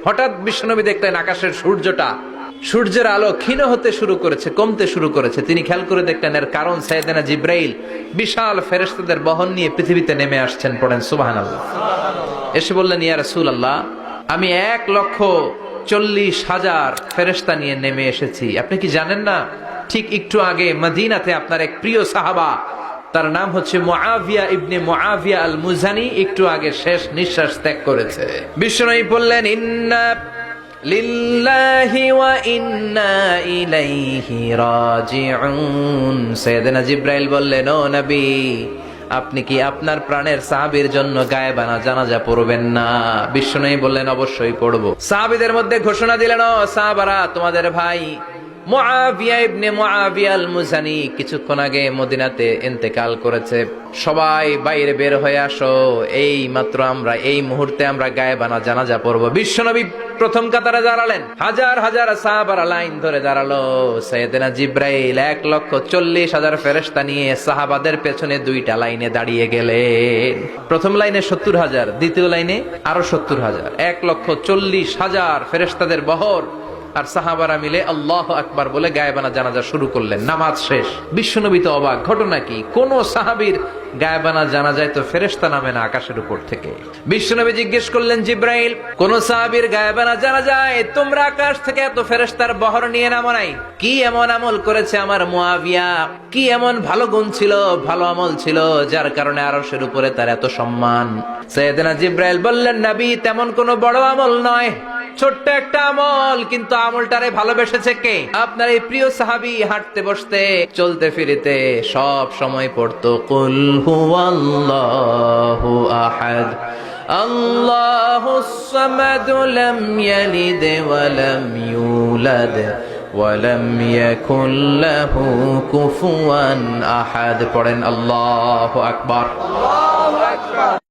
হঠাৎ বিশ্বনবী দেখলেন আকাশের সূর্যের আলো ক্ষীণ হতে শুরু করেছে, কমতে শুরু করেছে। তিনি খেয়াল করে দেখলেন এর কারণ সাইয়েদনা জিব্রাইল বিশাল ফেরেশতাদের বহন নিয়ে পৃথিবীতে নেমে আসছেন। পড়েন সুবহানাল্লাহ। এসে বললেন, ইয়া রাসূলুল্লাহ, আমি 1,40,000 ফেরেশতা নিয়ে নেমে এসেছি। আপনি কি জানেন না, ঠিক একটু আগে মদিনাতে আপনার এক প্রিয় সাহাবা, তার নাম হচ্ছে মুআবিয়া ইবনে মুআবিয়া আল মুজানি, একটু আগে শেষ নিঃশ্বাস ত্যাগ করেছে। বিশ্বনবী বললেন, ইন্না লিল্লাহি ওয়া ইন্না ইলাইহি রাজিউন। সাইয়েদনা জিব্রাইল বললেন, ও নবী, আপনি কি আপনার প্রাণের সাহাবীর জন্য গায়েবানা জানাজা পড়বেন না? বিশ্বনবী বললেন, অবশ্যই পড়ব। সাহাবীদের মধ্যে ঘোষণা দিলেন, ও সাহাবারা, তোমাদের ভাই মুআবিয়া ইবনে মুআবিয়া আল মুজানি কিছুক্ষণ আগে মদিনাতে ইন্তেকাল করেছে। সবাই বাইরে বের হয়ে আসো, এই মাত্র আমরা, এই মুহূর্তে আমরা গায়েবানা জানাজা পড়ব। বিশ্বনবী প্রথম কাতারে দাঁড়ালেন, হাজার হাজার সাহাবারা লাইন ধরে দাঁড়ালো। সাইয়েদনা জিব্রাইল 1,40,000 ফেরেশতা নিয়ে সাহাবাদের পেছনে 2টা লাইনে দাঁড়িয়ে গেলেন। প্রথম লাইনে 70,000, দ্বিতীয় লাইনে আরো 70,000, 1,40,000 ফেরেশতাদের বহর। আর সাহাবারা মিলে আল্লাহু আকবার বলে গায়েবানা জানাজা শুরু করলেন। নামাজ শেষ। বিশ্বনবী তো অবাক, ঘটনা কি? কোন সাহাবীর গায়েবানা জানাজায় তো ফেরেশতা নামে না আকাশের উপর থেকে। বিশ্বনবী জিজ্ঞেস করলেন, জিব্রাইল, কোন সাহাবীর গায়েবানা জানাজায় তোমরা আকাশ থেকে এত ফেরেশতার বহর নিয়ে নামো নাই? কি এমন আমল করেছে আমার মুআবিয়া? কি এমন ভালো গুণ ছিল, ভালো আমল ছিল, যার কারণে আরশের উপরে তার এত সম্মান? সাইয়েদনা জিব্রাইল বললেন, নবী, তেমন কোনো বড় আমল নয়, ছোট্ট একটা আমল, কিন্তু আমলটারে ভালোবেসেছে কে? আপনার এই প্রিয় সাহাবী হাঁটতে বসতে চলতে ফিরিতে সব সময় পড়তো, কুল হুয়াল্লাহু আহাদ আল্লাহুস সামাদ লাম ইয়ালিদ ওয়া লাম ইউলাদ ওয়া লাম ইয়াকুল লাহু কুফুয়ান আহাদ। পড়েন আল্লাহু আকবার।